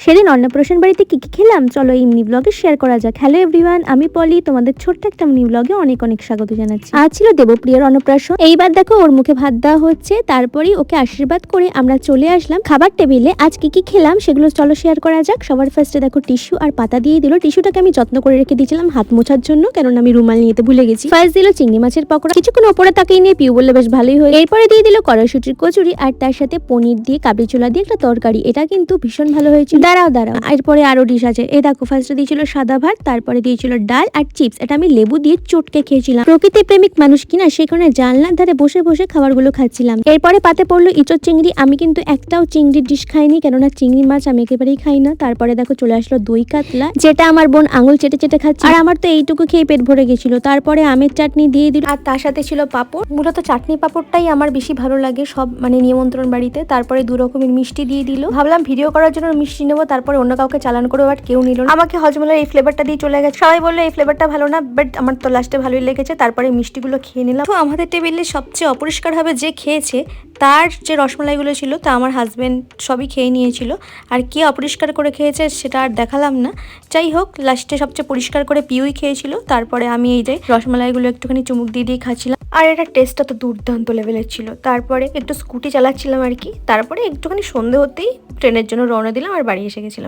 সেদিন অন্নপ্রাশন বাড়িতে কি কি খেলাম চলো এই মিনি ব্লগে শেয়ার করা যাক। হ্যালো এভরিওয়ান, আমি পলি, তোমাদের ছোট্ট একটা মিনি ব্লগে অনেক অনেক স্বাগত জানাচ্ছি। আজ ছিল দেবপ্রিয়ার অন্নপ্রাশন। এইবার দেখো ওর মুখে ভাত দেওয়া হচ্ছে, তারপরেই ওকে আশীর্বাদ করে আমরা চলে আসলাম খাবার টেবিলে। আজ কি কি খেলাম সেগুলো চলো শেয়ার করা যাক। সবার ফার্স্টে দেখো টিস্যু আর পাতা দিয়ে দিল। টিস্যুটাকে আমি যত্ন করে রেখে দিয়েছিলাম হাত মোছার জন্য, কারণ আমি রুমাল নিতে ভুলে গেছি। ফার্স্ট দিল চিংড়ি মাছের পকোড়া, কিছুক্ষণ ওপরে তাকিয়ে নিয়ে পিউ বললে বেশ ভালোই হয়। এরপরে দিয়ে দিল কড়াইশুটির কচুরি আর তার সাথে পনির দিয়ে কাবলি ছোলা দিয়ে একটা তরকারি। এটা কিন্তু ভীষণ ভালো হয়েছিল। দাঁড়াও এরপরে আরো ডিশ আছে। এই দেখো ফার্স্টে দিয়েছিল সাদা ভাত, তারপরে দিয়েছিল ডাল আর চিপস। এটা আমি লেবু দিয়ে চটকে খেয়েছিলাম। প্রকৃতি প্রেমিক মানুষ কিনা, সেই কারণে জানলার ধারে বসে বসে খাবারগুলো খাচ্ছিলাম। এরপরে পাতে পড়লো ইঁচড় চিংড়ি। আমি কিন্তু একটাও চিংড়ির ডিশ খাইনি, কেননা চিংড়ি মাছ আমি একেবারেই খাই না। তারপরে দেখো চলে আসলো দই কাতলা, যেটা আমার বোন আঙুল চেটে চেটে খাচ্ছে, আর আমার তো এইটুকু খেয়ে পেট ভরে গেছিল। তারপরে আমের চাটনি দিয়ে দিল, আর তার সাথে ছিল পাঁপড়। মূলত চাটনি পাঁপড়টাই আমার বেশি ভালো লাগে সব নিমন্ত্রণ বাড়িতে। তারপরে দু রকমের মিষ্টি দিয়ে দিল। ভাবলাম ভিডিও করার জন্য মিষ্টি নেবো, তারপরে অন্য কাউকে চালান করে, বাট কেউ নিল না। আমাকে হজমলার এই ফ্লেভারটা দিয়ে চলে গেছে। সবাই বললো এই ফ্লেভারটা ভালো না, বাট আমার তো লাস্টে ভালোই লেগেছে। তারপরে মিষ্টিগুলো খেয়ে নিলাম। তো আমাদের টেবিলে সবচেয়ে অপরিষ্কার ভাবে যে খেয়েছে, তার যে রসমালাইগুলো ছিল তা আমার হাজবেন্ড সবই খেয়ে নিয়েছিল। আর কে অপরিষ্কার করে খেয়েছে সেটা আর দেখালাম না। যাই হোক, লাস্টে সবচেয়ে পরিষ্কার করে পিউই খেয়েছিল। তারপরে আমি এই যে রসমালাইগুলো একটুখানি চুমুক দিয়ে দিয়ে খাচ্ছিলাম। আর এটা টেস্টটা তো দুর্দান্ত লেভেলের ছিল। তারপরে একটু স্কুটি চালাচ্ছিলাম আর কি। তারপরে একটুখানি সন্ধে হতেই ট্রেনের জন্য রওনা দিলাম আর বাড়ি এসে গেছিলাম।